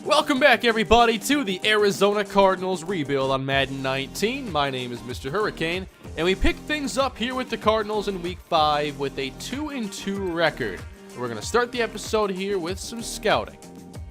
Welcome back, everybody, to the Arizona Cardinals rebuild on Madden 19. My name is Mr. Hurricane, and we pick things up here with the Cardinals in Week 5 with a 2-2 record. We're going to start the episode here with some scouting.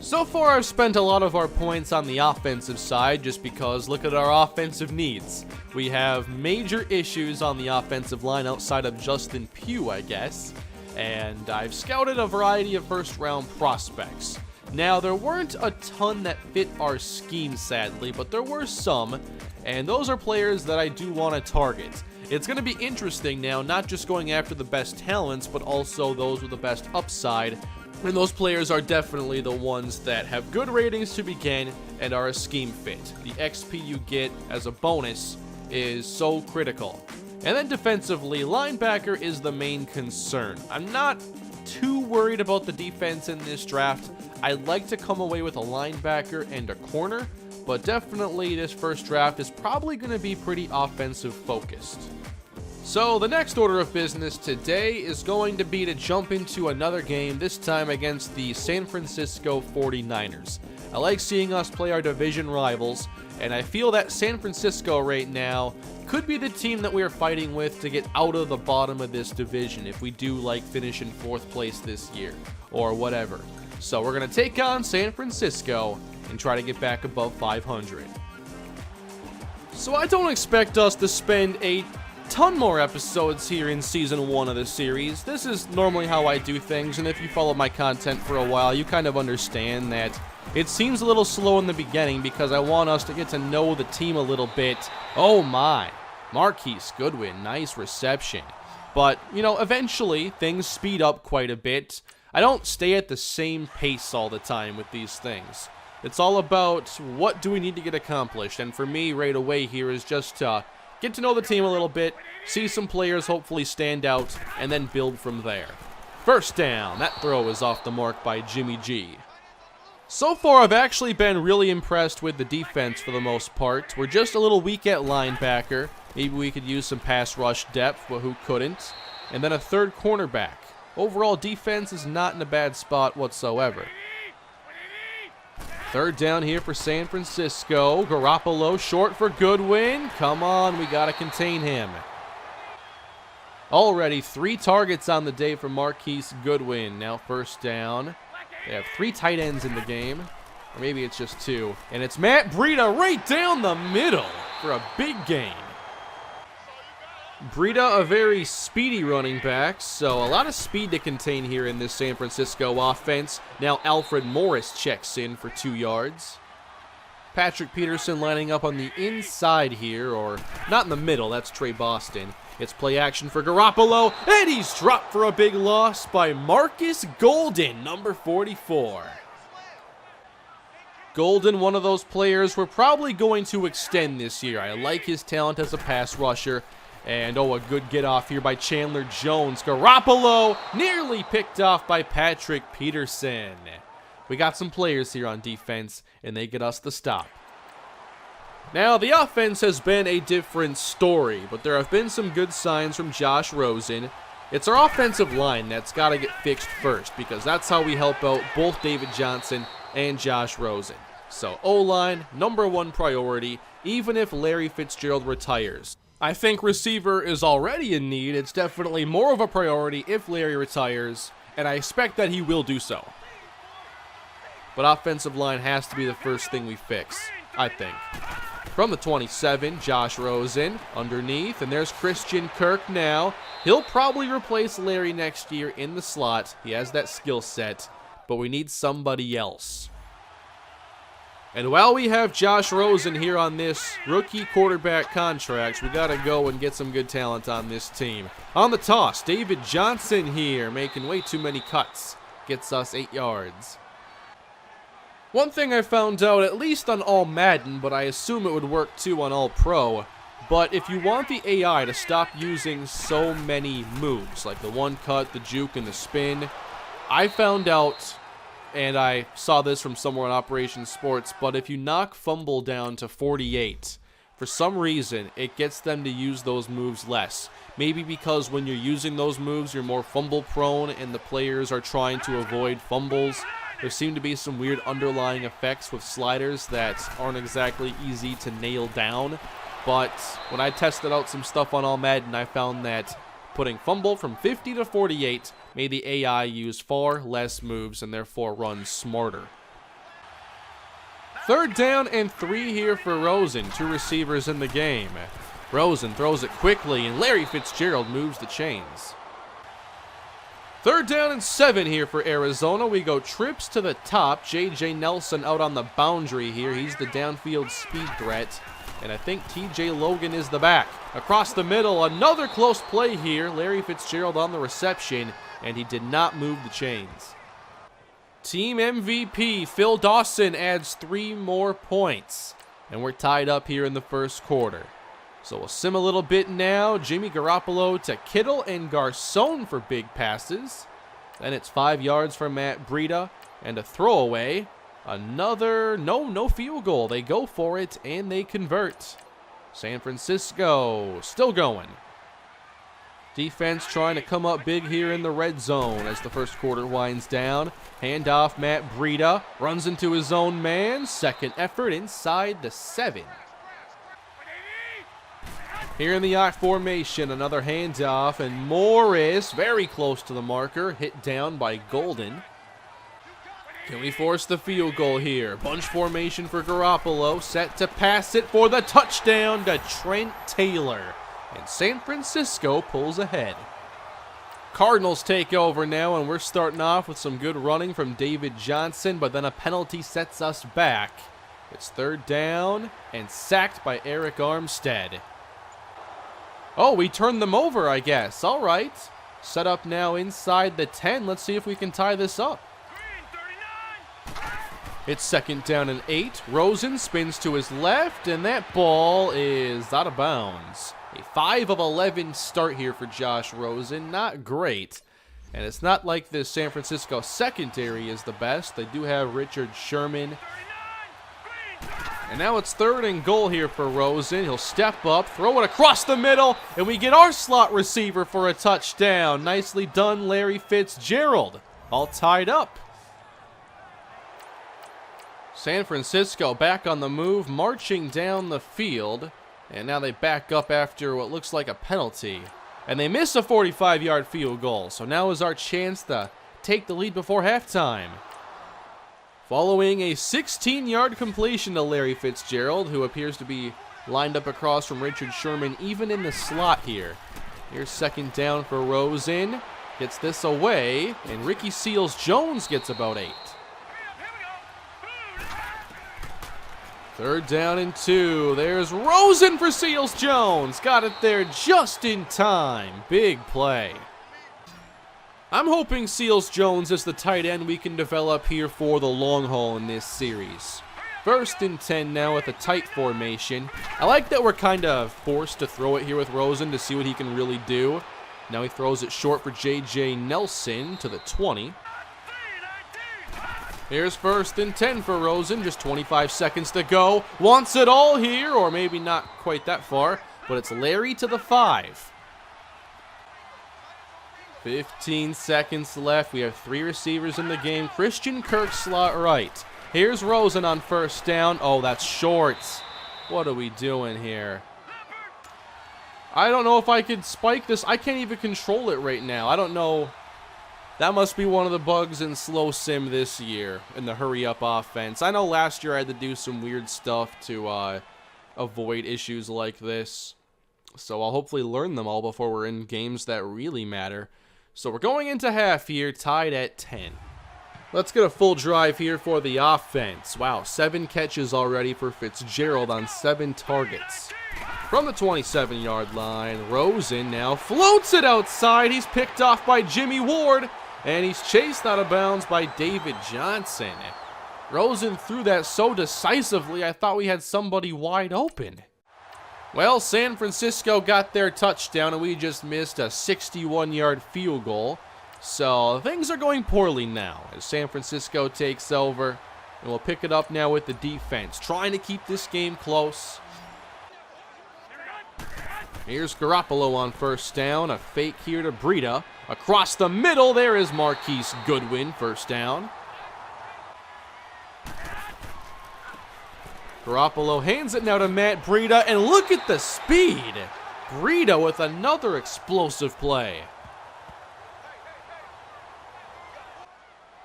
So far, I've spent a lot of our points on the offensive side just because look at our offensive needs. We have major issues on the offensive line outside of Justin Pugh, I guess, and I've scouted a variety of first-round prospects. Now, there weren't a ton that fit our scheme, sadly, but there were some, and those are players that I do want to target. It's going to be interesting now, not just going after the best talents, but also those with the best upside, and those players are definitely the ones that have good ratings to begin and are a scheme fit. The XP you get as a bonus is so critical. And then defensively, linebacker is the main concern. I'm not too worried about the defense in this draft. I'd like to come away with a linebacker and a corner, but definitely this first draft is probably going to be pretty offensive focused. So the next order of business today is going to be to jump into another game, this time against the San Francisco 49ers. I like seeing us play our division rivals, and I feel that San Francisco right now could be the team that we are fighting with to get out of the bottom of this division if we do like finish in 4th place this year, or whatever. So we're going to take on San Francisco and try to get back above 500. So I don't expect us to spend a ton more episodes here in Season 1 of the series. This is normally how I do things, and if you follow my content for a while, you kind of understand that it seems a little slow in the beginning because I want us to get to know the team a little bit. Oh my, Marquise Goodwin, nice reception. But, you know, eventually things speed up quite a bit. I don't stay at the same pace all the time with these things. It's all about what do we need to get accomplished, and for me right away here is just to get to know the team a little bit, see some players hopefully stand out, and then build from there. First down, that throw is off the mark by Jimmy G. So far, I've actually been really impressed with the defense for the most part. We're just a little weak at linebacker. Maybe we could use some pass rush depth, but who couldn't? And then a third cornerback. Overall defense is not in a bad spot whatsoever. Third down here for San Francisco. Garoppolo short for Goodwin. Come on, we got to contain him. Already 3 targets on the day for Marquise Goodwin. Now first down. They have 3 tight ends in the game. Or maybe it's just 2. And it's Matt Breida right down the middle for a big gain. Breida, a very speedy running back, so a lot of speed to contain here in this San Francisco offense. Now Alfred Morris checks in for 2 yards. Patrick Peterson lining up on the inside here, or not in the middle, that's Trey Boston. It's play action for Garoppolo, and he's dropped for a big loss by Marcus Golden, number 44. Golden, one of those players we're probably going to extend this year. I like his talent as a pass rusher. And a good get off here by Chandler Jones. Garoppolo nearly picked off by Patrick Peterson. We got some players here on defense, and they get us the stop. Now, the offense has been a different story, but there have been some good signs from Josh Rosen. It's our offensive line that's got to get fixed first, because that's how we help out both David Johnson and Josh Rosen. So, O-line, #1 priority, even if Larry Fitzgerald retires. I think receiver is already in need. It's definitely more of a priority if Larry retires, and I expect that he will do so. But offensive line has to be the first thing we fix, I think. From the 27, Josh Rosen underneath, and there's Christian Kirk now. He'll probably replace Larry next year in the slot. He has that skill set, but we need somebody else. And while we have Josh Rosen here on this rookie quarterback contract, we got to go and get some good talent on this team. On the toss, David Johnson here, making way too many cuts. Gets us 8 yards. One thing I found out, at least on All Madden, but I assume it would work too on All Pro, but if you want the AI to stop using so many moves, like the one cut, the juke, and the spin, I found out, and I saw this from somewhere on Operation Sports, but if you knock fumble down to 48, for some reason, it gets them to use those moves less. Maybe because when you're using those moves, you're more fumble prone and the players are trying to avoid fumbles. there seem to be some weird underlying effects with sliders that aren't exactly easy to nail down. But when I tested out some stuff on All Madden, I found that putting fumble from 50 to 48 made the AI use far less moves and therefore run smarter. 3rd down and 3 here for Rosen. 2 receivers in the game. Rosen throws it quickly, and Larry Fitzgerald moves the chains. 3rd down and 7 here for Arizona. We go trips to the top. J.J. Nelson out on the boundary here. He's the downfield speed threat. And I think T.J. Logan is the back. Across the middle, another close play here. Larry Fitzgerald on the reception, and he did not move the chains. Team MVP Phil Dawson adds 3 more points. And we're tied up here in the first quarter. So we'll sim a little bit now. Jimmy Garoppolo to Kittle and Garcon for big passes. Then it's 5 yards for Matt Breida and a throwaway. Another, no field goal. They go for it and they convert. San Francisco still going. Defense trying to come up big here in the red zone as the first quarter winds down. Handoff, Matt Breida runs into his own man. Second effort inside the 7. Here in the I formation, another handoff, and Morris very close to the marker, hit down by Golden. Can we force the field goal here? Bunch formation for Garoppolo, set to pass it for the touchdown to Trent Taylor. And San Francisco pulls ahead. Cardinals take over now, and we're starting off with some good running from David Johnson, but then a penalty sets us back. It's 3rd down and sacked by Eric Armstead. Oh, we turned them over, I guess. All right. Set up now inside the 10. Let's see if we can tie this up. It's 2nd down and 8. Rosen spins to his left, and that ball is out of bounds. A 5 of 11 start here for Josh Rosen. Not great. And it's not like the San Francisco secondary is the best. They do have Richard Sherman. And now it's 3rd and goal here for Rosen. He'll step up, throw it across the middle, and we get our slot receiver for a touchdown. Nicely done, Larry Fitzgerald. All tied up. San Francisco back on the move, marching down the field. And now they back up after what looks like a penalty. And they miss a 45-yard field goal. So now is our chance to take the lead before halftime. Following a 16-yard completion to Larry Fitzgerald, who appears to be lined up across from Richard Sherman, even in the slot here. Here's 2nd down for Rosen. Gets this away, and Ricky Seals-Jones gets about 8. 3rd down and 2. There's Rosen for Seals-Jones. Got it there just in time. Big play. I'm hoping Seals-Jones is the tight end we can develop here for the long haul in this series. 1st and 10 now with a tight formation. I like that we're kind of forced to throw it here with Rosen to see what he can really do. Now he throws it short for J.J. Nelson to the 20. Here's 1st and 10 for Rosen, just 25 seconds to go. Wants it all here, or maybe not quite that far, but it's Larry to the 5. 15 seconds left. We have 3 receivers in the game. Christian Kirk slot right. Here's Rosen on 1st down. Oh, that's short. What are we doing here? I don't know if I could spike this. I can't even control it right now. I don't know. That must be one of the bugs in slow sim this year in the hurry up offense. I know last year I had to do some weird stuff to avoid issues like this. So I'll hopefully learn them all before we're in games that really matter. So we're going into half here, tied at 10. Let's get a full drive here for the offense. Wow, 7 catches already for Fitzgerald on 7 targets. From the 27-yard line, Rosen now floats it outside. He's picked off by Jimmy Ward, and he's chased out of bounds by David Johnson. Rosen threw that so decisively, I thought we had somebody wide open. Well, San Francisco got their touchdown, and we just missed a 61-yard field goal. So things are going poorly now as San Francisco takes over, and we'll pick it up now with the defense, trying to keep this game close. Here's Garoppolo on 1st down, a fake here to Breida. Across the middle, there is Marquise Goodwin, 1st down. Garoppolo hands it now to Matt Breida, and look at the speed. Breida with another explosive play.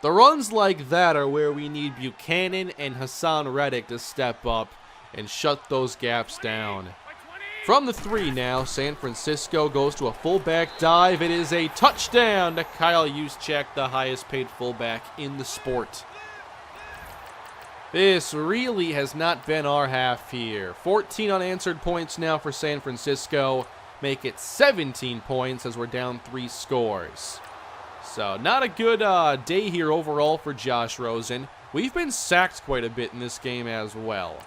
The runs like that are where we need Buchanan and Hassan Reddick to step up and shut those gaps down. From the 3 now, San Francisco goes to a fullback dive. It is a touchdown to Kyle Juszczyk, the highest paid fullback in the sport. This really has not been our half here. 14 unanswered points now for San Francisco. Make it 17 points as we're down 3 scores. So not a good day here overall for Josh Rosen. We've been sacked quite a bit in this game as well.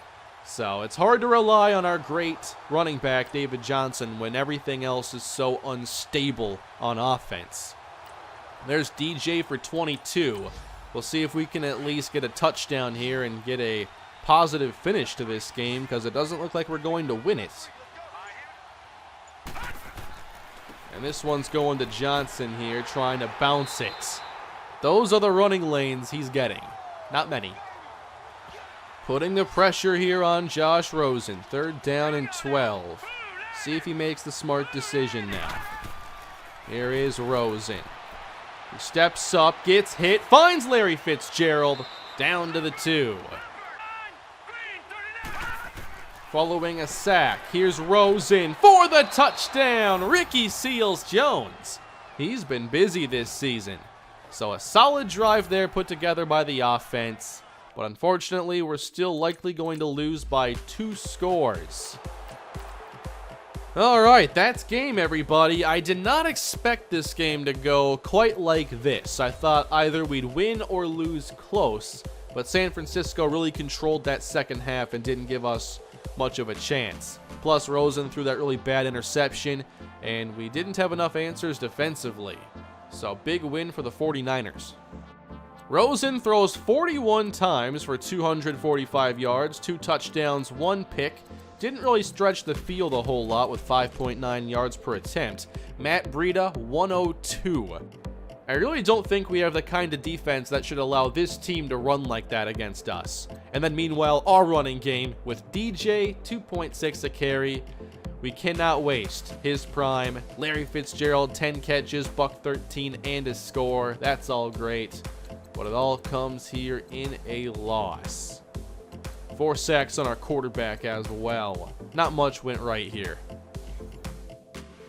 So it's hard to rely on our great running back, David Johnson, when everything else is so unstable on offense. There's DJ for 22. We'll see if we can at least get a touchdown here and get a positive finish to this game, because it doesn't look like we're going to win it. And this one's going to Johnson here, trying to bounce it. Those are the running lanes he's getting. Not many. Putting the pressure here on Josh Rosen. 3rd down and 12. See if he makes the smart decision now. Here is Rosen. He steps up, gets hit, finds Larry Fitzgerald. Down to the 2. Following a sack, here's Rosen for the touchdown. Ricky Seals-Jones. He's been busy this season. So a solid drive there put together by the offense. But unfortunately, we're still likely going to lose by 2 scores. All right, that's game, everybody. I did not expect this game to go quite like this. I thought either we'd win or lose close. But San Francisco really controlled that second half and didn't give us much of a chance. Plus, Rosen threw that really bad interception, and we didn't have enough answers defensively. So, big win for the 49ers. Rosen throws 41 times for 245 yards, 2 touchdowns, 1 pick. Didn't really stretch the field a whole lot with 5.9 yards per attempt. Matt Breida, 102. I really don't think we have the kind of defense that should allow this team to run like that against us. And then meanwhile, our running game with DJ, 2.6 a carry. We cannot waste his prime. Larry Fitzgerald, 10 catches, $113 and a score. That's all great. But it all comes here in a loss. 4 sacks on our quarterback as well. Not much went right here.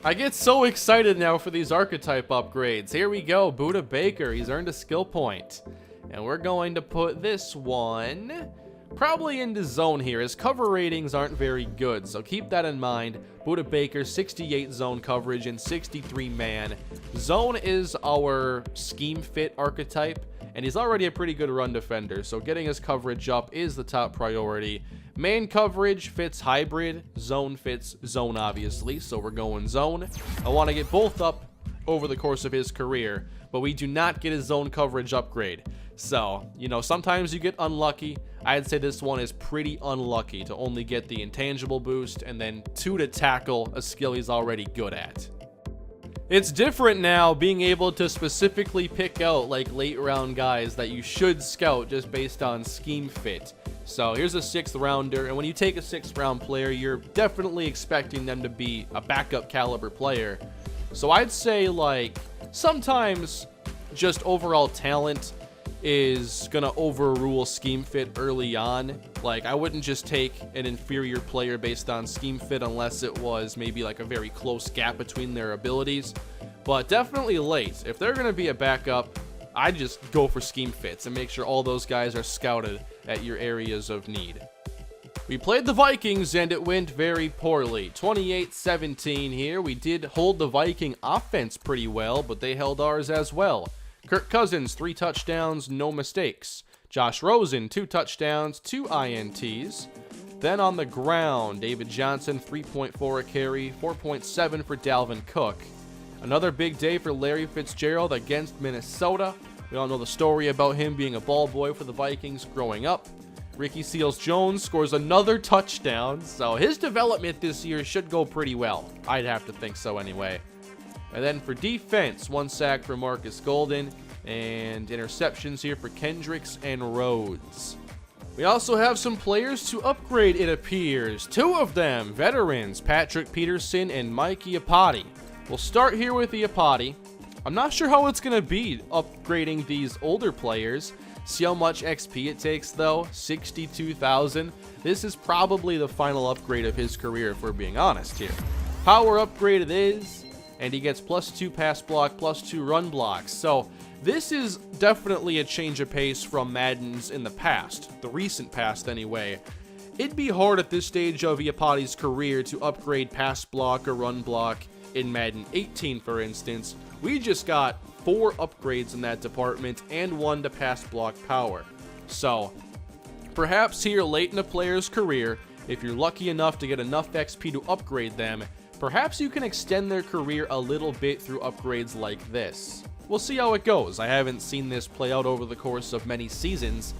I get so excited now for these archetype upgrades. Here we go, Budda Baker. He's earned a skill point. And we're going to put this one probably into zone here. His cover ratings aren't very good, so keep that in mind. Budda Baker, 68 zone coverage and 63 man. Zone is our scheme fit archetype, and he's already a pretty good run defender, so getting his coverage up is the top priority. Man coverage fits hybrid, zone fits zone obviously, so we're going zone. I want to get both up over the course of his career, but we do not get his zone coverage upgrade. So, you know, sometimes you get unlucky. I'd say this one is pretty unlucky to only get the intangible boost and then 2 to tackle, a skill he's already good at. It's different now being able to specifically pick out like late round guys that you should scout just based on scheme fit. So here's a 6th rounder, and when you take a 6th round player, you're definitely expecting them to be a backup caliber player. So I'd say like sometimes just overall talent is gonna overrule scheme fit early on. Like, I wouldn't just take an inferior player based on scheme fit unless it was maybe like a very close gap between their abilities. But definitely late, if they're gonna be a backup, I'd just go for scheme fits and make sure all those guys are scouted at your areas of need. We played the Vikings and it went very poorly. 28-17 here. We did hold the Viking offense pretty well, but they held ours as well. Kirk Cousins, 3 touchdowns, no mistakes. Josh Rosen, 2 touchdowns, 2 INTs. Then on the ground, David Johnson, 3.4 a carry, 4.7 for Dalvin Cook. Another big day for Larry Fitzgerald against Minnesota. We all know the story about him being a ball boy for the Vikings growing up. Ricky Seals-Jones scores another touchdown, so his development this year should go pretty well. I'd have to think so anyway. And then for defense, 1 sack for Marcus Golden, and interceptions here for Kendricks and Rhodes. We also have some players to upgrade, it appears. Two of them, veterans, Patrick Peterson and Mike Iupati. We'll start here with Iupati. I'm not sure how it's going to be upgrading these older players. See how much XP it takes, though? 62,000. This is probably the final upgrade of his career, if we're being honest here. Power upgrade it is, and he gets +2 pass block, +2 run blocks. So this is definitely a change of pace from Madden's in the past, the recent past anyway. It'd be hard at this stage of Iupati's career to upgrade pass block or run block in Madden 18, for instance. We just got 4 upgrades in that department and 1 to pass block power. So perhaps here late in a player's career, if you're lucky enough to get enough XP to upgrade them, perhaps you can extend their career a little bit through upgrades like this. We'll see how it goes. I haven't seen this play out over the course of many seasons,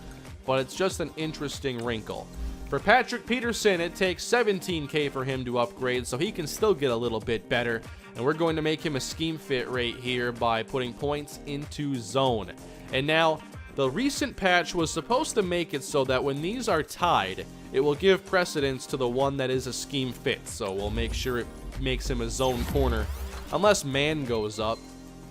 but it's just an interesting wrinkle. For Patrick Peterson, it takes 17K for him to upgrade, so he can still get a little bit better. And we're going to make him a scheme fit right here by putting points into zone. And now, the recent patch was supposed to make it so that when these are tied, it will give precedence to the one that is a scheme fit. So we'll make sure it makes him a zone corner, unless man goes up.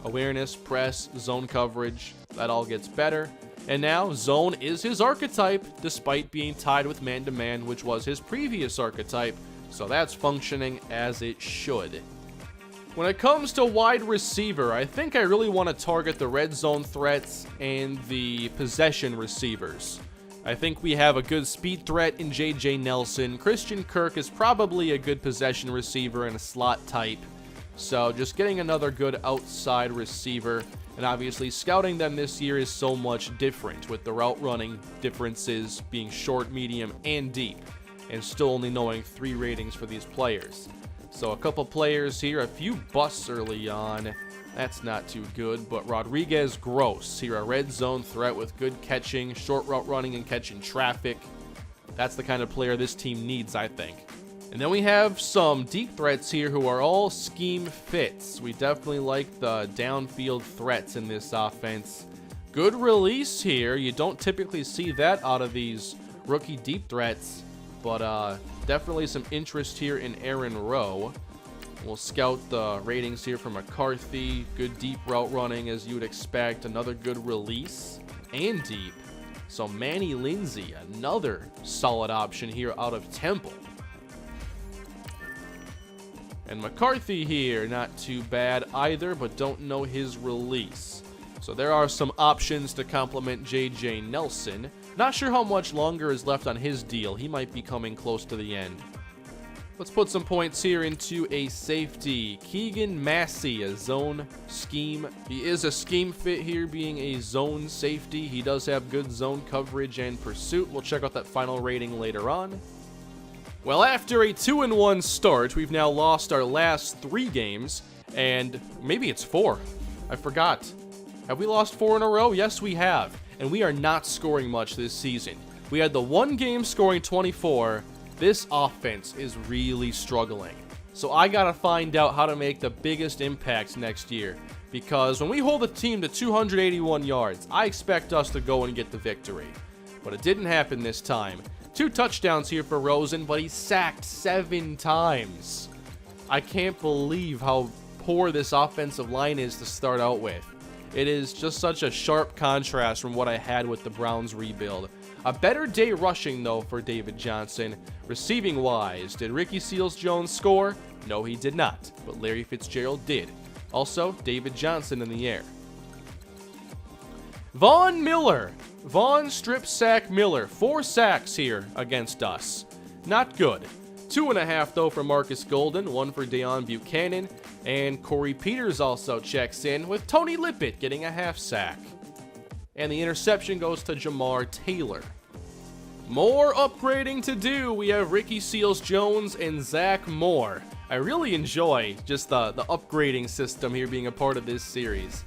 Awareness, press, zone coverage, that all gets better. And now, zone is his archetype, despite being tied with man-to-man, which was his previous archetype. So that's functioning as it should. When it comes to wide receiver, I think I really want to target the red zone threats and the possession receivers. I think we have a good speed threat in J.J. Nelson. Christian Kirk is probably a good possession receiver and a slot type. So just getting another good outside receiver, and obviously scouting them this year is so much different, with the route running differences being short, medium, and deep, and still only knowing 3 ratings for these players. So a couple players here, a few busts early on. That's not too good, but Rodriguez Gross here, a red zone threat with good catching, short route running, and catching traffic. That's the kind of player this team needs, I think. And then we have some deep threats here who are all scheme fits. We definitely like the downfield threats in this offense. Good release here. You don't typically see that out of these rookie deep threats, but definitely some interest here in Aaron Rowe. We'll scout the ratings here for McCarthy. Good deep route running, as you would expect. Another good release and deep. So Manny Lindsay, another solid option here out of Temple. And McCarthy here, not too bad either, but don't know his release. So there are some options to complement J.J. Nelson. Not sure how much longer is left on his deal. He might be coming close to the end. Let's put some points here into a safety. Keegan Massey, a zone scheme. He is a scheme fit here, being a zone safety. He does have good zone coverage and pursuit. We'll check out that final rating later on. Well, after a 2-1 start, we've now lost our last 3 games, and maybe it's 4. I forgot. Have we lost 4 in a row? Yes, we have, and we are not scoring much this season. We had the 1 game scoring 24. This offense is really struggling. So I gotta find out how to make the biggest impact next year, because when we hold a team to 281 yards, I expect us to go and get the victory. But it didn't happen this time. 2 touchdowns here for Rosen, but he's sacked 7 times. I can't believe how poor this offensive line is to start out with. It is just such a sharp contrast from what I had with the Browns rebuild. A better day rushing, though, for David Johnson. Receiving-wise, did Ricky Seals-Jones score? No, he did not, but Larry Fitzgerald did. Also, David Johnson in the air. Von Miller. Vaughn strip sack Miller. 4 sacks here against us. Not good. 2.5 though for Marcus Golden, 1 for Deion Buchanan, and Corey Peters also checks in, with Tony Lippett getting a half sack. And the interception goes to Jamar Taylor. More upgrading to do. We have Ricky Seals-Jones and Zach Moore. I really enjoy just the upgrading system here being a part of this series.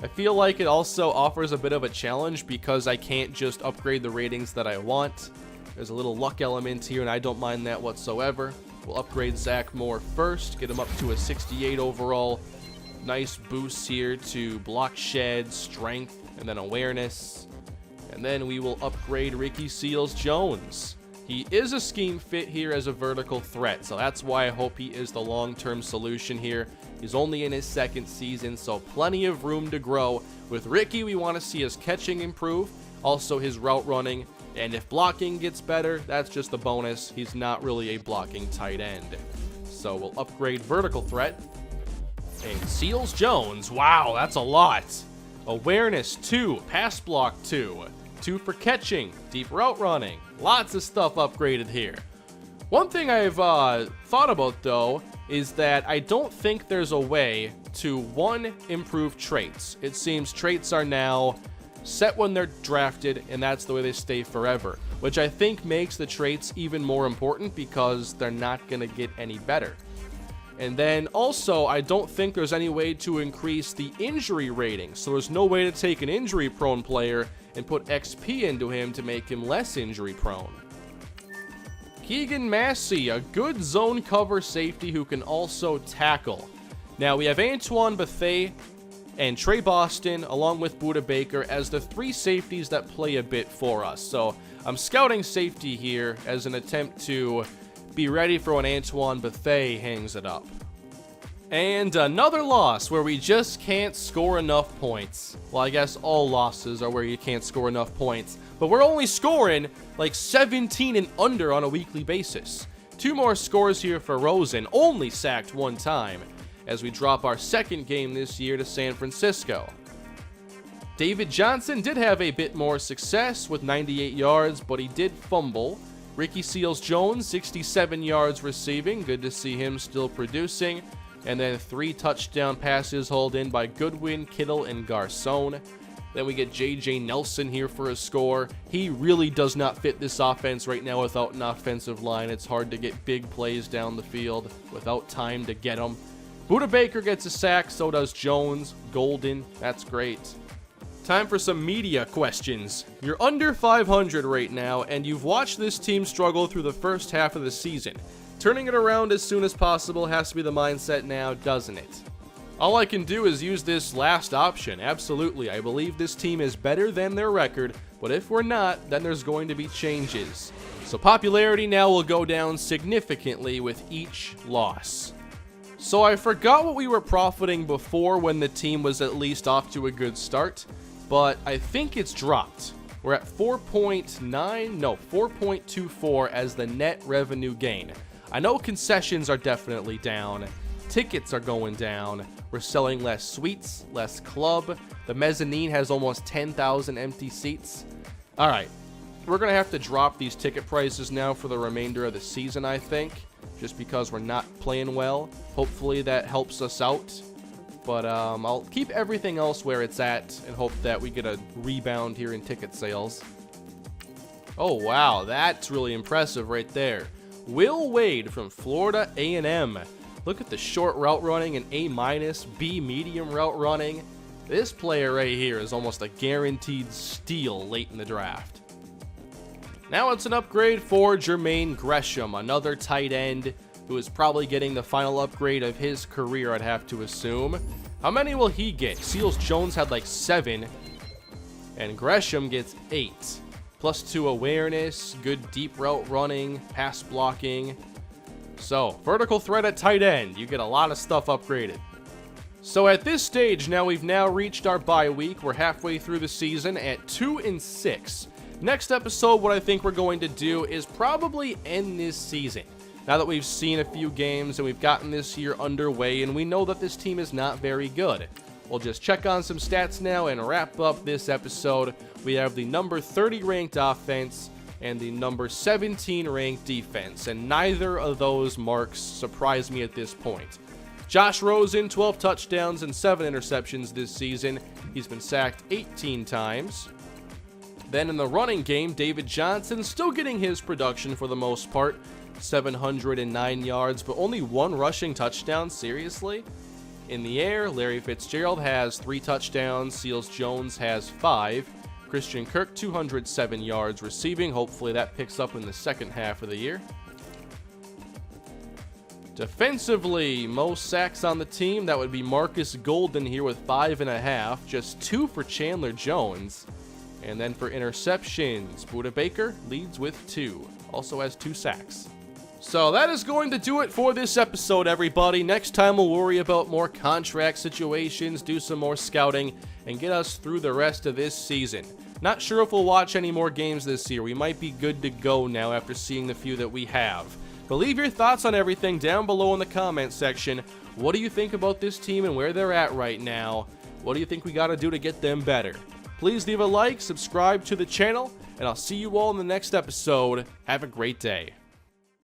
I feel like it also offers a bit of a challenge because I can't just upgrade the ratings that I want. There's a little luck element here, and I don't mind that whatsoever. We'll upgrade Zach Moore first, get him up to a 68 overall. Nice boost here to block shed, strength, and then awareness. And then we will upgrade Ricky Seals-Jones. He is a scheme fit here as a vertical threat, so that's why I hope he is the long-term solution here. He's only in his second season, so plenty of room to grow. With Ricky, we want to see his catching improve, also his route running, and if blocking gets better, that's just a bonus. He's not really a blocking tight end. So we'll upgrade vertical threat. And Seals-Jones, wow, that's a lot. Awareness 2, pass block 2, 2 for catching, deep route running. Lots of stuff upgraded here. One thing I've thought about, though, is that I don't think there's a way to, one, improve traits. It seems traits are now set when they're drafted, and that's the way they stay forever, which I think makes the traits even more important because they're not going to get any better. And then also, I don't think there's any way to increase the injury rating, so there's no way to take an injury-prone player and put XP into him to make him less injury-prone. Keegan Massey, a good zone cover safety who can also tackle. Now, we have Antoine Bethea and Trey Boston, along with Budda Baker, as the 3 safeties that play a bit for us. So, I'm scouting safety here as an attempt to be ready for when Antoine Bethea hangs it up. And another loss where we just can't score enough points. Well, I guess all losses are where you can't score enough points, but we're only scoring like 17 and under on a weekly basis. 2 more scores here for Rosen, only sacked 1 time, as we drop our second game this year to San Francisco. David Johnson did have a bit more success with 98 yards, but he did fumble. Ricky Seals-Jones, 67 yards receiving. Good to see him still producing. And then 3 touchdown passes hauled in by Goodwin, Kittle, and Garcon. Then we get J.J. Nelson here for a score. He really does not fit this offense right now without an offensive line. It's hard to get big plays down the field without time to get them. Budda Baker gets a sack, so does Jones. Golden, that's great. Time for some media questions. You're under 500 right now, and you've watched this team struggle through the first half of the season. Turning it around as soon as possible has to be the mindset now, doesn't it? All I can do is use this last option. Absolutely, I believe this team is better than their record, but if we're not, then there's going to be changes. So popularity now will go down significantly with each loss. So I forgot what we were profiting before when the team was at least off to a good start, but I think it's dropped. We're at 4.24 as the net revenue gain. I know concessions are definitely down. Tickets are going down. We're selling less suites, less club. The mezzanine has almost 10,000 empty seats. All right, we're going to have to drop these ticket prices now for the remainder of the season, I think, just because we're not playing well. Hopefully that helps us out. But I'll keep everything else where it's at and hope that we get a rebound here in ticket sales. Oh, wow, that's really impressive right there. Will Wade from Florida A&M. Look at the short route running and A-, B medium route running. This player right here is almost a guaranteed steal late in the draft. Now it's an upgrade for Jermaine Gresham, another tight end who is probably getting the final upgrade of his career, I'd have to assume. How many will he get? Seals-Jones had like 7, and Gresham gets 8. +2 awareness, good deep route running, pass blocking. So, vertical threat at tight end. You get a lot of stuff upgraded. So at this stage, we've now reached our bye week. We're halfway through the season at 2-6. Next episode, what I think we're going to do is probably end this season. Now that we've seen a few games and we've gotten this year underway and we know that this team is not very good. We'll just check on some stats now and wrap up this episode. We have the number 30 ranked offense and the number 17 ranked defense, and neither of those marks surprise me at this point. Josh Rosen, 12 touchdowns and 7 interceptions this season. He's been sacked 18 times. Then in the running game, David Johnson still getting his production for the most part. 709 yards, but only 1 rushing touchdown, seriously? In the air, Larry Fitzgerald has 3 touchdowns, Seals-Jones has 5. Christian Kirk, 207 yards receiving. Hopefully that picks up in the second half of the year. Defensively, most sacks on the team, that would be Marcus Golden here with 5.5. Just 2 for Chandler Jones. And then for interceptions, Budda Baker leads with 2. Also has 2 sacks. So that is going to do it for this episode, everybody. Next time we'll worry about more contract situations, do some more scouting, and get us through the rest of this season. Not sure if we'll watch any more games this year. We might be good to go now after seeing the few that we have. But leave your thoughts on everything down below in the comment section. What do you think about this team and where they're at right now? What do you think we got to do to get them better? Please leave a like, subscribe to the channel, and I'll see you all in the next episode. Have a great day.